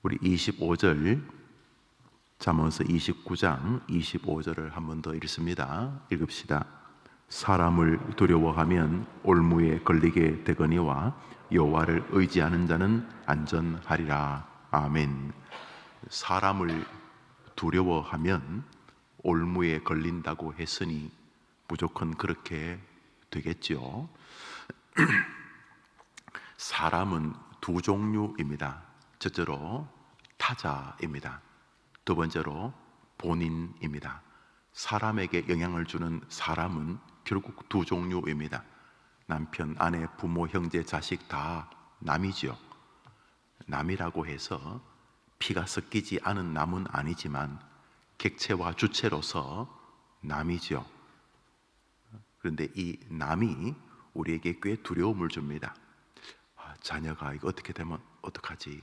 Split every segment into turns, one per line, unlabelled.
우리 25절 잠언서 29장 25절을 한 번 더 읽습니다. 읽읍시다. 사람을 두려워하면 올무에 걸리게 되거니와 여호와를 의지하는 자는 안전하리라. 아멘. 사람을 두려워하면 올무에 걸린다고 했으니 무조건 그렇게 되겠죠. 사람은 두 종류입니다. 첫째로 타자입니다. 두 번째로 본인입니다. 사람에게 영향을 주는 사람은 결국 두 종류입니다. 남편, 아내, 부모, 형제, 자식 다 남이죠. 남이라고 해서 피가 섞이지 않은 남은 아니지만 객체와 주체로서 남이죠. 그런데 이 남이 우리에게 꽤 두려움을 줍니다. 자녀가 이거 어떻게 되면 어떡하지?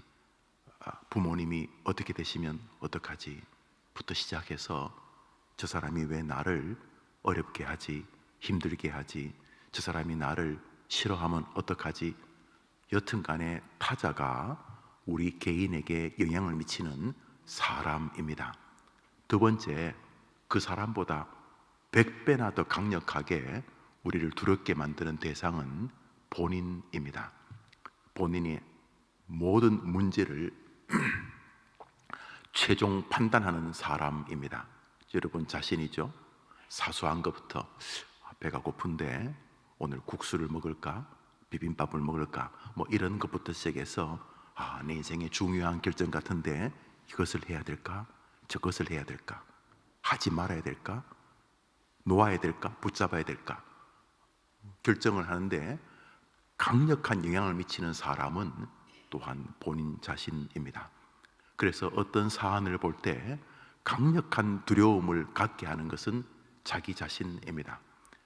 부모님이 어떻게 되시면 어떡하지? 부터 시작해서 저 사람이 왜 나를 어렵게 하지? 힘들게 하지? 저 사람이 나를 싫어하면 어떡하지? 여튼간에 타자가 우리 개인에게 영향을 미치는 사람입니다. 두 번째, 그 사람보다 100배나 더 강력하게 우리를 두렵게 만드는 대상은 본인입니다. 본인이 모든 문제를 최종 판단하는 사람입니다. 여러분 자신이죠? 사소한 것부터 배가 고픈데 오늘 국수를 먹을까? 비빔밥을 먹을까? 뭐 이런 것부터 시작해서 내 인생의 중요한 결정 같은데 이것을 해야 될까? 저것을 해야 될까? 하지 말아야 될까? 놓아야 될까? 붙잡아야 될까? 결정을 하는데 강력한 영향을 미치는 사람은 또한 본인 자신입니다. 그래서 어떤 사안을 볼 때 강력한 두려움을 갖게 하는 것은 자기 자신입니다.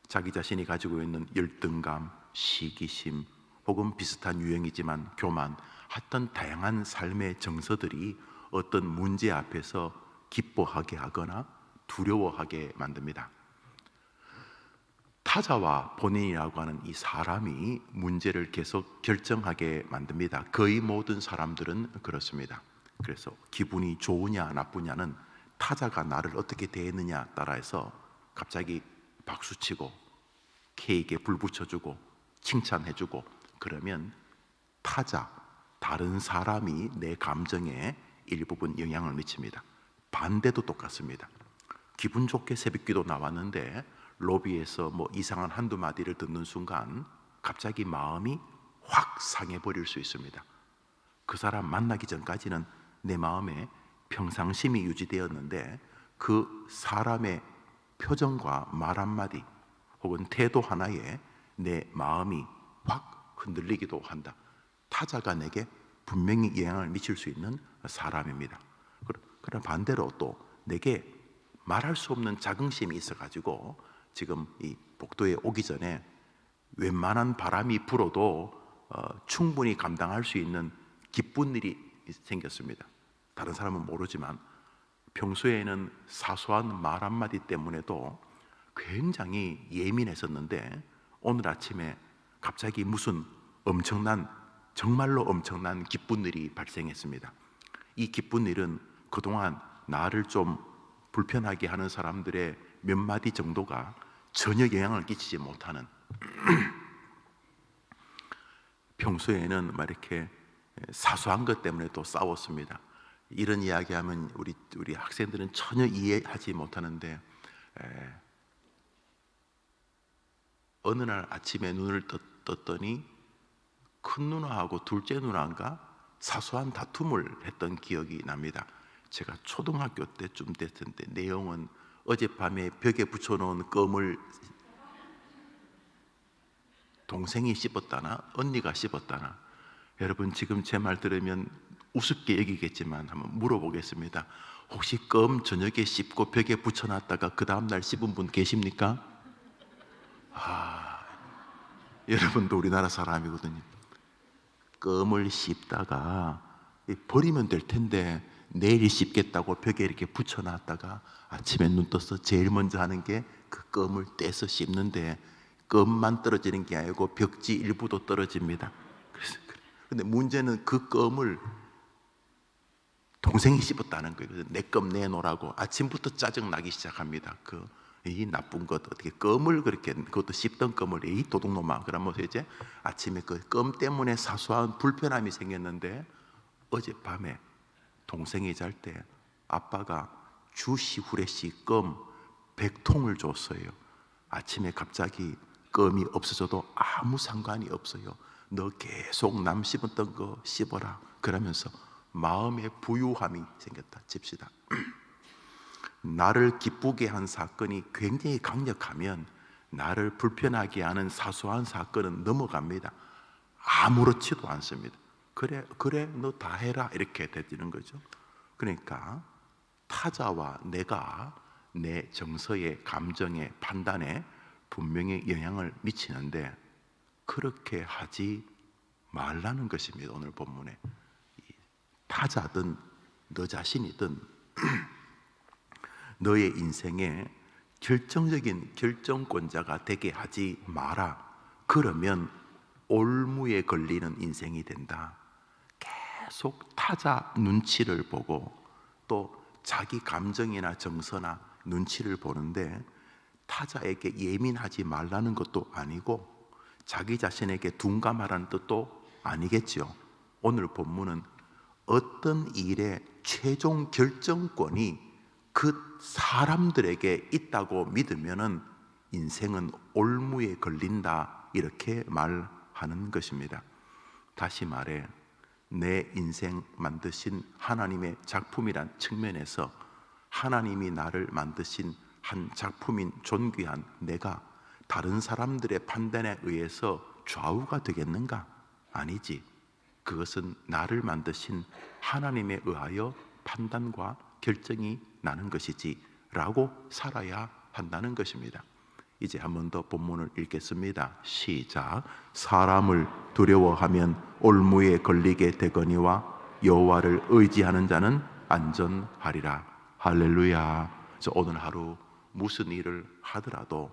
자기 자신이 가지고 있는 열등감, 시기심, 혹은 비슷한 유형이지만 교만, 하여튼 다양한 삶의 정서들이 어떤 문제 앞에서 기뻐하게 하거나 두려워하게 만듭니다. 타자와 본인이라고 하는 이 사람이 문제를 계속 결정하게 만듭니다. 거의 모든 사람들은 그렇습니다. 그래서 기분이 좋으냐 나쁘냐는 타자가 나를 어떻게 대했느냐 따라서 갑자기 박수치고 케이크에 불 붙여주고 칭찬해주고 그러면 타자, 다른 사람이 내 감정에 일부분 영향을 미칩니다. 반대도 똑같습니다. 기분 좋게 새벽기도 나왔는데 로비에서 뭐 이상한 한두 마디를 듣는 순간 갑자기 마음이 확 상해버릴 수 있습니다. 그 사람 만나기 전까지는 내 마음에 평상심이 유지되었는데 그 사람의 표정과 말 한마디 혹은 태도 하나에 내 마음이 확 흔들리기도 한다. 타자가 내게 분명히 영향을 미칠 수 있는 사람입니다. 그러나 반대로 또 내게 말할 수 없는 자긍심이 있어가지고 지금 이 복도에 오기 전에 웬만한 바람이 불어도 충분히 감당할 수 있는 기쁜 일이 생겼습니다. 다른 사람은 모르지만 평소에는 사소한 말 한마디 때문에도 굉장히 예민했었는데 오늘 아침에 갑자기 무슨 정말로 엄청난 기쁜 일이 발생했습니다. 이 기쁜 일은 그동안 나를 좀 불편하게 하는 사람들의 몇 마디 정도가 전혀 영향을 끼치지 못하는 평소에는 막 이렇게 사소한 것 때문에 또 싸웠습니다. 이런 이야기하면 우리 학생들은 전혀 이해하지 못하는데 어느 날 아침에 눈을 떴더니 큰 누나하고 둘째 누나인가 사소한 다툼을 했던 기억이 납니다. 제가 초등학교 때쯤 됐을 텐데 내용은 어젯밤에 벽에 붙여놓은 껌을 동생이 씹었다나 언니가 씹었다나 여러분 지금 제 말 들으면 우습게 여기겠지만 한번 물어보겠습니다. 혹시 껌 저녁에 씹고 벽에 붙여놨다가 그 다음날 씹은 분 계십니까? 여러분도 우리나라 사람이거든요. 껌을 씹다가 버리면 될 텐데 내일 씹겠다고 벽에 이렇게 붙여놨다가 아침에 눈 떠서 제일 먼저 하는 게 그 껌을 떼서 씹는데 껌만 떨어지는 게 아니고 벽지 일부도 떨어집니다. 근데 문제는 그 껌을 동생이 씹었다는 거예요. 내 껌 내놓으라고 아침부터 짜증나기 시작합니다. 이 나쁜 것, 어떻게 껌을 그렇게, 그것도 씹던 껌을, 이 도둑놈아. 그러면서 이제 아침에 그 껌 때문에 사소한 불편함이 생겼는데, 어젯밤에 동생이 잘 때 아빠가 주시 후레시 껌 100통을 줬어요. 아침에 갑자기 껌이 없어져도 아무 상관이 없어요. 너 계속 남 씹었던 거 씹어라. 그러면서 마음의 부유함이 생겼다 칩시다. 나를 기쁘게 한 사건이 굉장히 강력하면 나를 불편하게 하는 사소한 사건은 넘어갑니다. 아무렇지도 않습니다. 그래 너 다 해라 이렇게 되는 거죠. 그러니까 타자와 내가 내 정서에, 감정에, 판단에 분명히 영향을 미치는데 그렇게 하지 말라는 것입니다. 오늘 본문에 타자든 너 자신이든 너의 인생에 결정적인 결정권자가 되게 하지 마라. 그러면 올무에 걸리는 인생이 된다. 계속 타자 눈치를 보고 또 자기 감정이나 정서나 눈치를 보는데 타자에게 예민하지 말라는 것도 아니고 자기 자신에게 둔감하라는 뜻도 아니겠죠. 오늘 본문은 어떤 일의 최종 결정권이 그 사람들에게 있다고 믿으면은 인생은 올무에 걸린다 이렇게 말하는 것입니다. 다시 말해 내 인생 만드신 하나님의 작품이란 측면에서 하나님이 나를 만드신 한 작품인 존귀한 내가 다른 사람들의 판단에 의해서 좌우가 되겠는가? 아니지. 그것은 나를 만드신 하나님에 의하여 판단과 결정이 나는 것이지 라고 살아야 한다는 것입니다. 이제 한 번 더 본문을 읽겠습니다. 시작. 사람을 두려워하면 올무에 걸리게 되거니와 여호와를 의지하는 자는 안전하리라. 할렐루야. 그래서 오늘 하루 무슨 일을 하더라도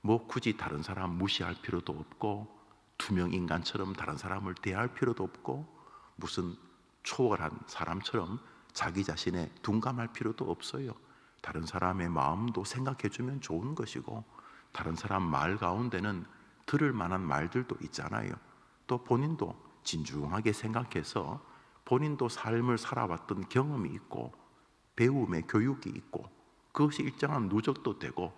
뭐 굳이 다른 사람 무시할 필요도 없고 투명 인간처럼 다른 사람을 대할 필요도 없고 무슨 초월한 사람처럼 자기 자신에 둔감할 필요도 없어요. 다른 사람의 마음도 생각해 주면 좋은 것이고 다른 사람 말 가운데는 들을 만한 말들도 있잖아요. 또 본인도 진중하게 생각해서 본인도 삶을 살아왔던 경험이 있고 배움의 교육이 있고 그것이 일정한 누적도 되고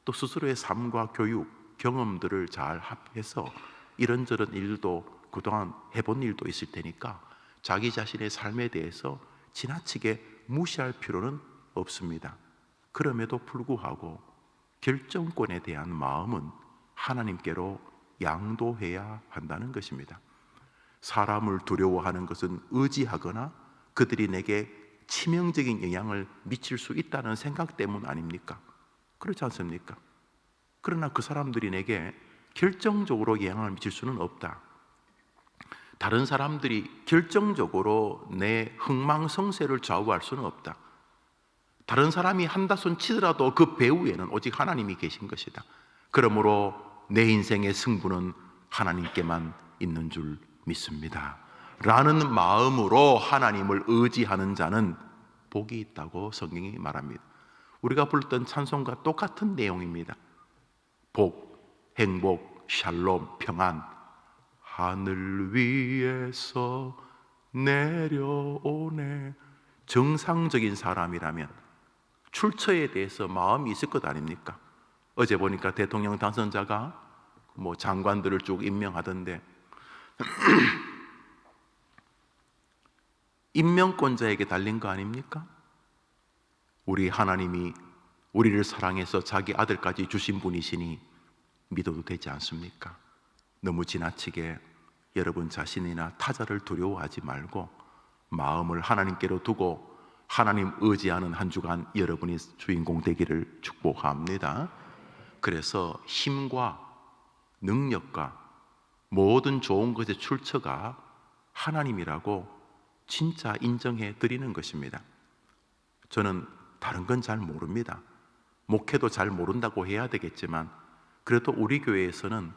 또 스스로의 삶과 교육, 경험들을 잘 합해서 이런저런 일도 그동안 해본 일도 있을 테니까 자기 자신의 삶에 대해서 지나치게 무시할 필요는 없습니다. 그럼에도 불구하고 결정권에 대한 마음은 하나님께로 양도해야 한다는 것입니다. 사람을 두려워하는 것은 의지하거나 그들이 내게 치명적인 영향을 미칠 수 있다는 생각 때문 아닙니까? 그렇지 않습니까? 그러나 그 사람들이 내게 결정적으로 영향을 미칠 수는 없다. 다른 사람들이 결정적으로 내 흥망성쇠를 좌우할 수는 없다. 다른 사람이 한다손 치더라도 그 배후에는 오직 하나님이 계신 것이다. 그러므로 내 인생의 승부는 하나님께만 있는 줄 믿습니다 라는 마음으로 하나님을 의지하는 자는 복이 있다고 성경이 말합니다. 우리가 불렀던 찬송과 똑같은 내용입니다. 복, 행복, 샬롬, 평안. 하늘 위에서 내려오네. 정상적인 사람이라면 출처에 대해서 마음이 있을 것 아닙니까? 어제 보니까 대통령 당선자가 뭐 장관들을 쭉 임명하던데 임명권자에게 달린 거 아닙니까? 우리 하나님이 우리를 사랑해서 자기 아들까지 주신 분이시니 믿어도 되지 않습니까? 너무 지나치게 여러분 자신이나 타자를 두려워하지 말고 마음을 하나님께로 두고 하나님 의지하는 한 주간 여러분이 주인공 되기를 축복합니다. 그래서 힘과 능력과 모든 좋은 것의 출처가 하나님이라고 진짜 인정해 드리는 것입니다. 저는 다른 건 잘 모릅니다. 목회도 잘 모른다고 해야 되겠지만 그래도 우리 교회에서는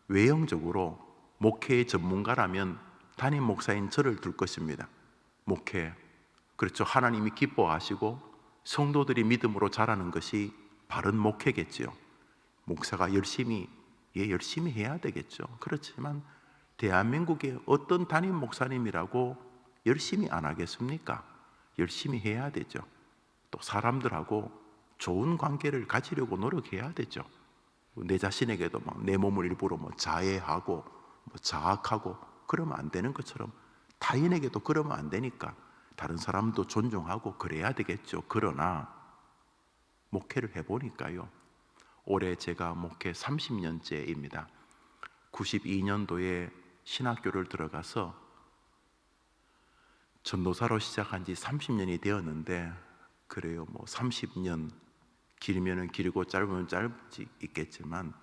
외형적으로 목회의 전문가라면 담임 목사인 저를 둘 것입니다. 목회 그렇죠. 하나님이 기뻐하시고 성도들이 믿음으로 자라는 것이 바른 목회겠지요. 목사가 열심히 해야 되겠죠. 그렇지만 대한민국의 어떤 담임 목사님이라고 열심히 안 하겠습니까? 열심히 해야 되죠. 또 사람들하고 좋은 관계를 가지려고 노력해야 되죠. 내 자신에게도 막 내 몸을 일부러 자해하고 자학하고 그러면 안 되는 것처럼 타인에게도 그러면 안 되니까 다른 사람도 존중하고 그래야 되겠죠. 그러나 목회를 해보니까요, 올해 제가 목회 30년째입니다. 92년도에 신학교를 들어가서 전도사로 시작한 지 30년이 되었는데, 그래요, 30년, 길면은 길고 짧으면 짧지 있겠지만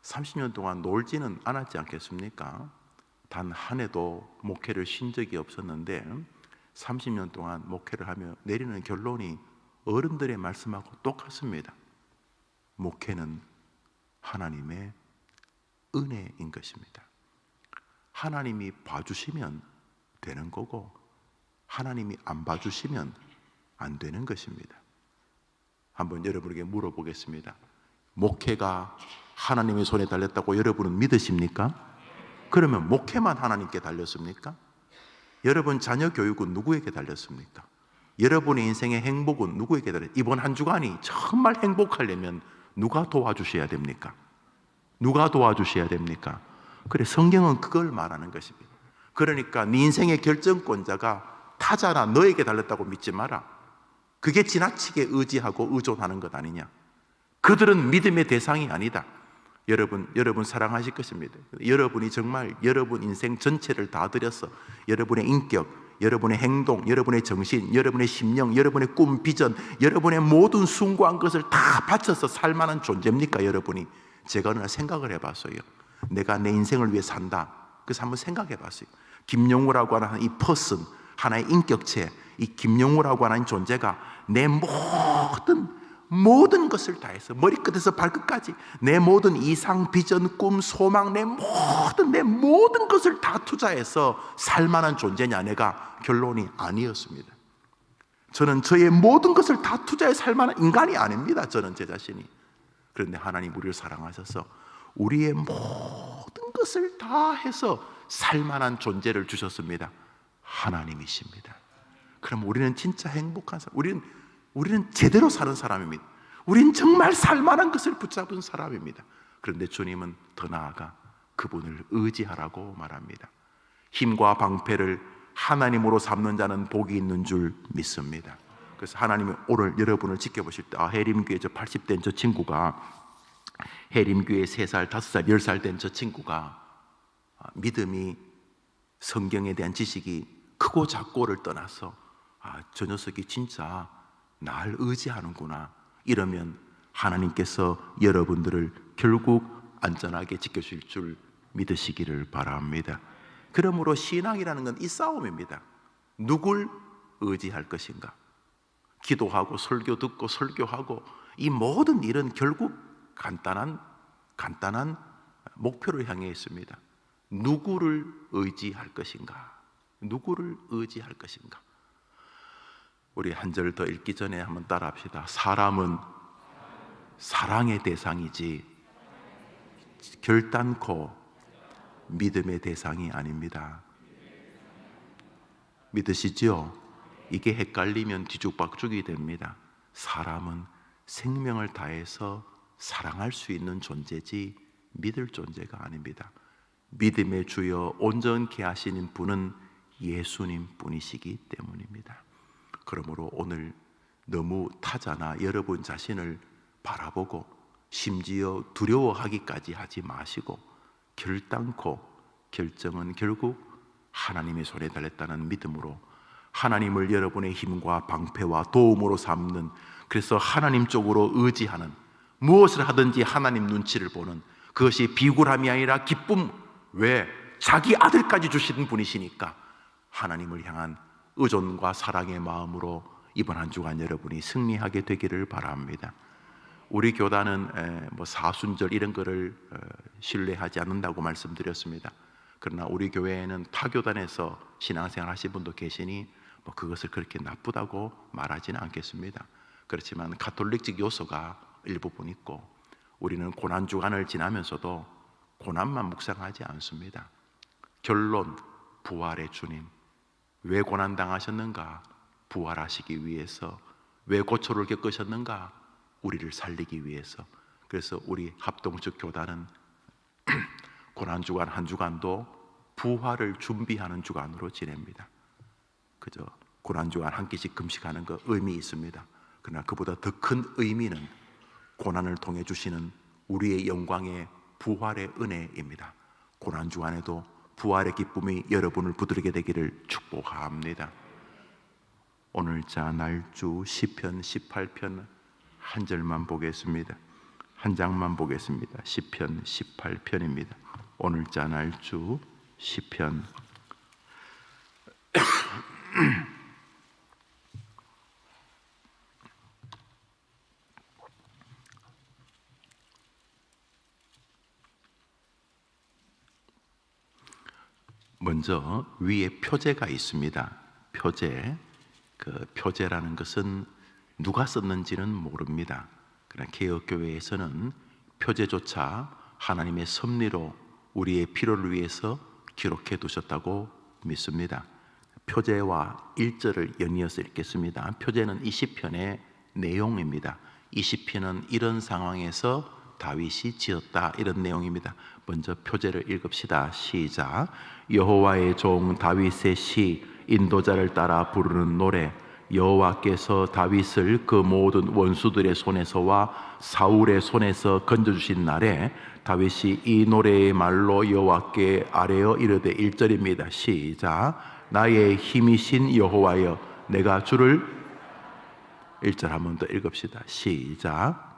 30년 동안 놀지는 않았지 않겠습니까? 단 한 해도 목회를 쉰 적이 없었는데 30년 동안 목회를 하며 내리는 결론이 어른들의 말씀하고 똑같습니다. 목회는 하나님의 은혜인 것입니다. 하나님이 봐주시면 되는 거고 하나님이 안 봐주시면 안 되는 것입니다. 한번 여러분에게 물어보겠습니다. 목회가 하나님의 손에 달렸다고 여러분은 믿으십니까? 그러면 목회만 하나님께 달렸습니까? 여러분 자녀 교육은 누구에게 달렸습니까? 여러분의 인생의 행복은 누구에게 달렸습니까? 이번 한 주간이 정말 행복하려면 누가 도와주셔야 됩니까? 누가 도와주셔야 됩니까? 그래, 성경은 그걸 말하는 것입니다. 그러니까 네 인생의 결정권자가 타자나 너에게 달렸다고 믿지 마라. 그게 지나치게 의지하고 의존하는 것 아니냐. 그들은 믿음의 대상이 아니다. 여러분 사랑하실 것입니다. 여러분이 정말 여러분 인생 전체를 다 들여서 여러분의 인격, 여러분의 행동, 여러분의 정신, 여러분의 심령, 여러분의 꿈, 비전, 여러분의 모든 숭고한 것을 다 바쳐서 살 만한 존재입니까? 여러분이. 제가 어느 날 생각을 해봤어요. 내가 내 인생을 위해 산다. 그래서 한번 생각해봤어요. 김영우라고 하는 이 퍼슨, 하나의 인격체, 이 김영우라고 하는 존재가 내 모든 것을 다해서 머리끝에서 발끝까지 내 모든 이상, 비전, 꿈, 소망, 내 모든 것을 다 투자해서 살만한 존재냐? 내가 결론이 아니었습니다. 저는 저의 모든 것을 다 투자해 살만한 인간이 아닙니다. 저는 제 자신이. 그런데 하나님 우리를 사랑하셔서 우리의 모든 것을 다 해서 살만한 존재를 주셨습니다. 하나님이십니다. 그럼 우리는 진짜 행복한 사람, 우리는 제대로 사는 사람입니다. 우린 정말 살만한 것을 붙잡은 사람입니다. 그런데 주님은 더 나아가 그분을 의지하라고 말합니다. 힘과 방패를 하나님으로 삼는 자는 복이 있는 줄 믿습니다. 그래서 하나님이 오늘 여러분을 지켜보실 때, 해림교회 저 80된 저 친구가, 해림교회 3살, 5살, 10살 된 저 친구가 믿음이, 성경에 대한 지식이 크고 작고를 떠나서 저 녀석이 진짜 날 의지하는구나, 이러면 하나님께서 여러분들을 결국 안전하게 지켜주실 줄 믿으시기를 바랍니다. 그러므로 신앙이라는 건 이 싸움입니다. 누굴 의지할 것인가? 기도하고 설교 듣고 설교하고 이 모든 일은 결국 간단한 목표를 향해 있습니다. 누구를 의지할 것인가? 누구를 의지할 것인가? 우리 한 절 더 읽기 전에 한번 따라합시다. 사람은 사랑의 대상이지 결단코 믿음의 대상이 아닙니다. 믿으시죠? 이게 헷갈리면 뒤죽박죽이 됩니다. 사람은 생명을 다해서 사랑할 수 있는 존재지 믿을 존재가 아닙니다. 믿음의 주여 온전케 하시는 분은 예수님 뿐이시기 때문입니다. 그러므로 오늘 너무 타자나 여러분 자신을 바라보고 심지어 두려워하기까지 하지 마시고 결단코 결정은 결국 하나님의 손에 달렸다는 믿음으로 하나님을 여러분의 힘과 방패와 도움으로 삼는, 그래서 하나님 쪽으로 의지하는, 무엇을 하든지 하나님 눈치를 보는, 그것이 비굴함이 아니라 기쁨. 왜? 자기 아들까지 주시는 분이시니까 하나님을 향한 의존과 사랑의 마음으로 이번 한 주간 여러분이 승리하게 되기를 바랍니다. 우리 교단은 사순절 이런 거를 신뢰하지 않는다고 말씀드렸습니다. 그러나 우리 교회에는 타교단에서 신앙생활 하신 분도 계시니 뭐 그것을 그렇게 나쁘다고 말하지는 않겠습니다. 그렇지만 가톨릭적 요소가 일부분 있고, 우리는 고난주간을 지나면서도 고난만 묵상하지 않습니다. 결론, 부활의 주님. 왜 고난당하셨는가? 부활하시기 위해서. 왜 고초를 겪으셨는가? 우리를 살리기 위해서. 그래서 우리 합동적 교단은 고난주간 한 주간도 부활을 준비하는 주간으로 지냅니다. 그저 고난주간 한 끼씩 금식하는 거 의미 있습니다. 그러나 그보다 더 큰 의미는 고난을 통해 주시는 우리의 영광의 부활의 은혜입니다. 고난주간에도 부활의 기쁨이 여러분을 부드러게 되기를 축복합니다. 오늘자 날주 시편 18편 한 절만 보겠습니다. 한 장만 보겠습니다. 시편 18편입니다. 오늘자 날주 시편 먼저 위에 표제가 있습니다. 표제. 그 표제라는 것은 누가 썼는지는 모릅니다. 그러나 개혁교회에서는 표제조차 하나님의 섭리로 우리의 필요를 위해서 기록해 두셨다고 믿습니다. 표제와 1절을 연이어서 읽겠습니다. 표제는 이 시편의 내용입니다. 이 시편은 이런 상황에서 다윗이 지었다, 이런 내용입니다. 먼저 표제를 읽읍시다. 시작. 여호와의 종 다윗의 시, 인도자를 따라 부르는 노래. 여호와께서 다윗을 그 모든 원수들의 손에서와 사울의 손에서 건져주신 날에 다윗이 이 노래의 말로 여호와께 아뢰어 이르되, 1절입니다. 시작. 나의 힘이신 여호와여, 내가 주를. 1절 한 번 더 읽읍시다. 시작.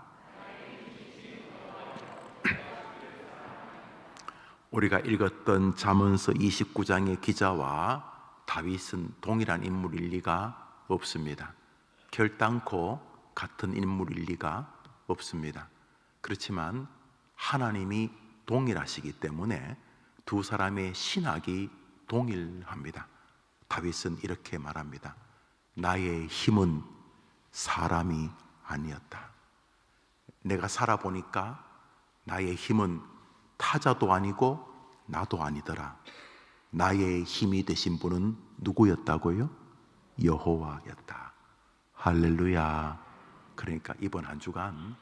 우리가 읽었던 잠언서 29장의 기자와 다윗은 동일한 인물일 리가 없습니다. 결단코 같은 인물일 리가 없습니다. 그렇지만 하나님이 동일하시기 때문에 두 사람의 신학이 동일합니다. 다윗은 이렇게 말합니다. 나의 힘은 사람이 아니었다. 내가 살아보니까 나의 힘은 타자도 아니고 나도 아니더라. 나의 힘이 되신 분은 누구였다고요? 여호와였다. 할렐루야. 그러니까 이번 한 주간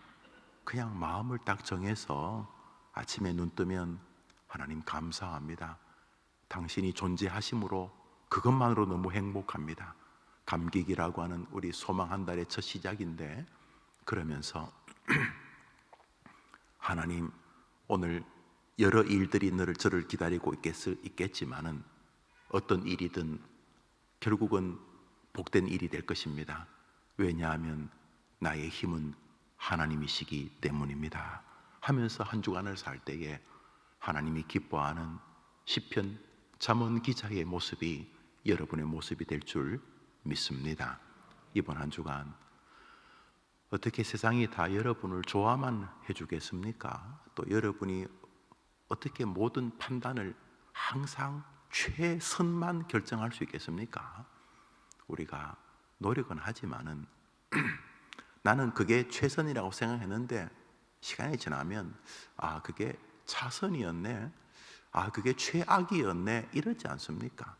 그냥 마음을 딱 정해서 아침에 눈 뜨면 하나님 감사합니다. 당신이 존재하심으로 그것만으로 너무 행복합니다. 감격이라고 하는 우리 소망 한 달의 첫 시작인데, 그러면서 하나님, 오늘 여러 일들이 저를 기다리고 있겠지만은 어떤 일이든 결국은 복된 일이 될 것입니다. 왜냐하면 나의 힘은 하나님이시기 때문입니다 하면서 한 주간을 살 때에 하나님이 기뻐하는 시편 잠언 기자의 모습이 여러분의 모습이 될 줄 믿습니다. 이번 한 주간 어떻게 세상이 다 여러분을 좋아만 해주겠습니까? 또 여러분이 어떻게 모든 판단을 항상 최선만 결정할 수 있겠습니까? 우리가 노력은 하지만은 나는 그게 최선이라고 생각했는데 시간이 지나면 그게 차선이었네, 그게 최악이었네, 이러지 않습니까?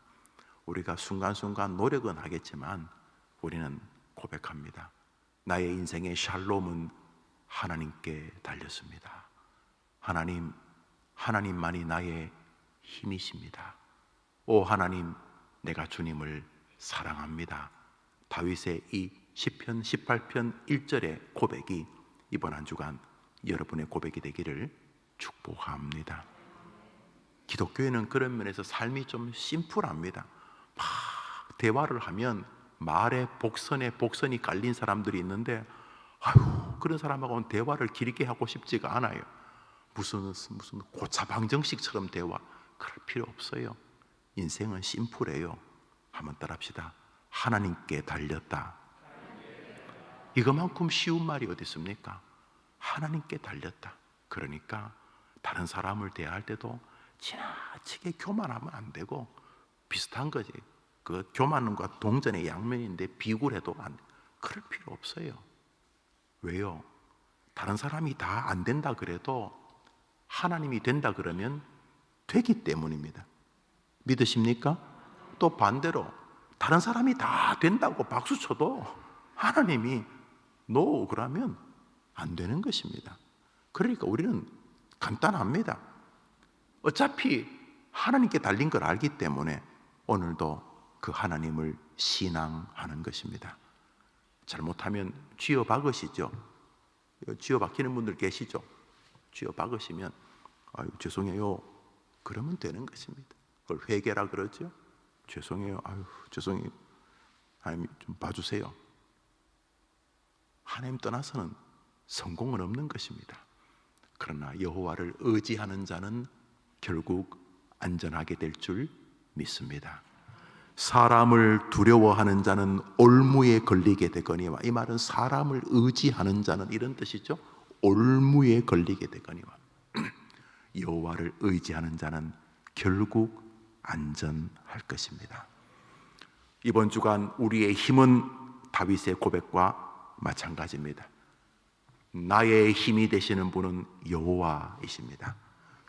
우리가 순간순간 노력은 하겠지만 우리는 고백합니다. 나의 인생의 샬롬은 하나님께 달렸습니다. 하나님만이 나의 힘이십니다. 오 하나님, 내가 주님을 사랑합니다. 다윗의 이 시편 18편 1절의 고백이 이번 한 주간 여러분의 고백이 되기를 축복합니다. 기독교회는 그런 면에서 삶이 좀 심플합니다. 막 대화를 하면 말에 복선이 깔린 사람들이 있는데, 그런 사람하고는 대화를 길게 하고 싶지가 않아요. 무슨 고차방정식처럼 대화, 그럴 필요 없어요. 인생은 심플해요. 한번 따라합시다. 하나님께 달렸다. 이것만큼 쉬운 말이 어디 있습니까? 하나님께 달렸다. 그러니까 다른 사람을 대할 때도 지나치게 교만하면 안 되고 비슷한 거지. 그 교만과 동전의 양면인데 비굴해도 그럴 필요 없어요. 왜요? 다른 사람이 다 안 된다 그래도 하나님이 된다 그러면 되기 때문입니다. 믿으십니까? 또 반대로 다른 사람이 다 된다고 박수 쳐도 하나님이 노 그러면 안 되는 것입니다. 그러니까 우리는 간단합니다. 어차피 하나님께 달린 걸 알기 때문에 오늘도 그 하나님을 신앙하는 것입니다. 잘못하면 쥐어 박으시죠. 쥐어 박히는 분들 계시죠. 쥐어 박으시면 아유 죄송해요 그러면 되는 것입니다. 그걸 회개라 그러죠. 죄송해요. 아유 죄송해요. 하나님 좀 봐주세요. 하나님 떠나서는 성공은 없는 것입니다. 그러나 여호와를 의지하는 자는 결국 안전하게 될 줄 믿습니다. 사람을 두려워하는 자는 올무에 걸리게 되거니와, 이 말은 사람을 의지하는 자는 이런 뜻이죠. 올무에 걸리게 되거니와 여호와를 의지하는 자는 결국 안전할 것입니다. 이번 주간 우리의 힘은 다윗의 고백과 마찬가지입니다. 나의 힘이 되시는 분은 여호와이십니다.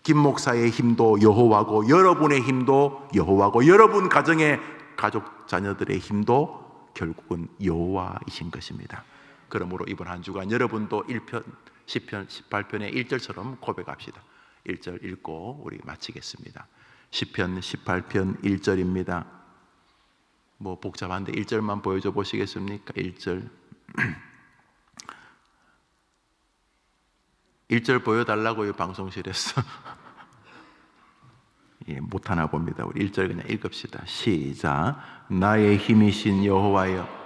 김 목사의 힘도 여호와고, 여러분의 힘도 여호와고, 여러분 가정의 가족 자녀들의 힘도 결국은 여호와이신 것입니다. 그러므로 이번 한 주간 여러분도 1편 시편 18편의 1절처럼 고백합시다. 1절 읽고 우리 마치겠습니다. 시편 18편 1절입니다. 뭐 복잡한데 1절만 보여줘 보시겠습니까? 1절 1절 보여달라고요, 방송실에서. 예, 못하나 봅니다. 우리 1절 그냥 읽읍시다. 시작. 나의 힘이신 여호와여.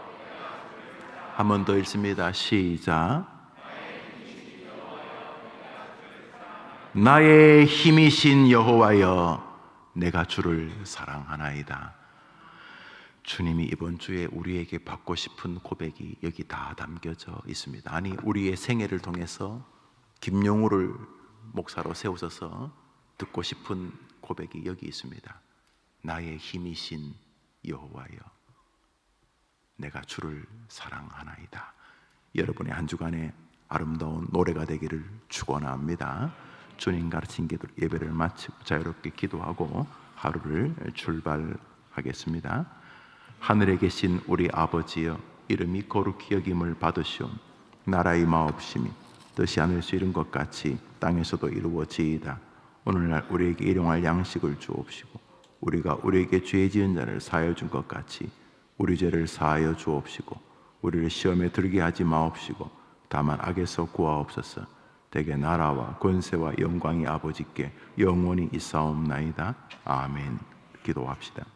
한 번 더 읽습니다. 시작. 나의 힘이신 여호와여, 내가 주를 사랑하나이다. 주님이 이번 주에 우리에게 받고 싶은 고백이 여기 다 담겨져 있습니다. 아니, 우리의 생애를 통해서 김용우를 목사로 세우셔서 듣고 싶은 고백이 여기 있습니다. 나의 힘이신 여호와여, 내가 주를 사랑하나이다. 여러분의 한 주간에 아름다운 노래가 되기를 축원합니다. 주님 가르친 기도 예배를 마치고 자유롭게 기도하고 하루를 출발하겠습니다. 하늘에 계신 우리 아버지여, 이름이 거룩히 여김을 받으시오. 나라의 마옵심이 뜻이 하늘에서 이룬 것 같이 땅에서도 이루어지이다. 오늘날 우리에게 일용할 양식을 주옵시고, 우리가 우리에게 죄 지은 자를 사하여 준 것 같이 우리 죄를 사하여 주옵시고, 우리를 시험에 들게 하지 마옵시고 다만 악에서 구하옵소서. 대개 나라와 권세와 영광이 아버지께 영원히 있사옵나이다. 아멘. 기도합시다.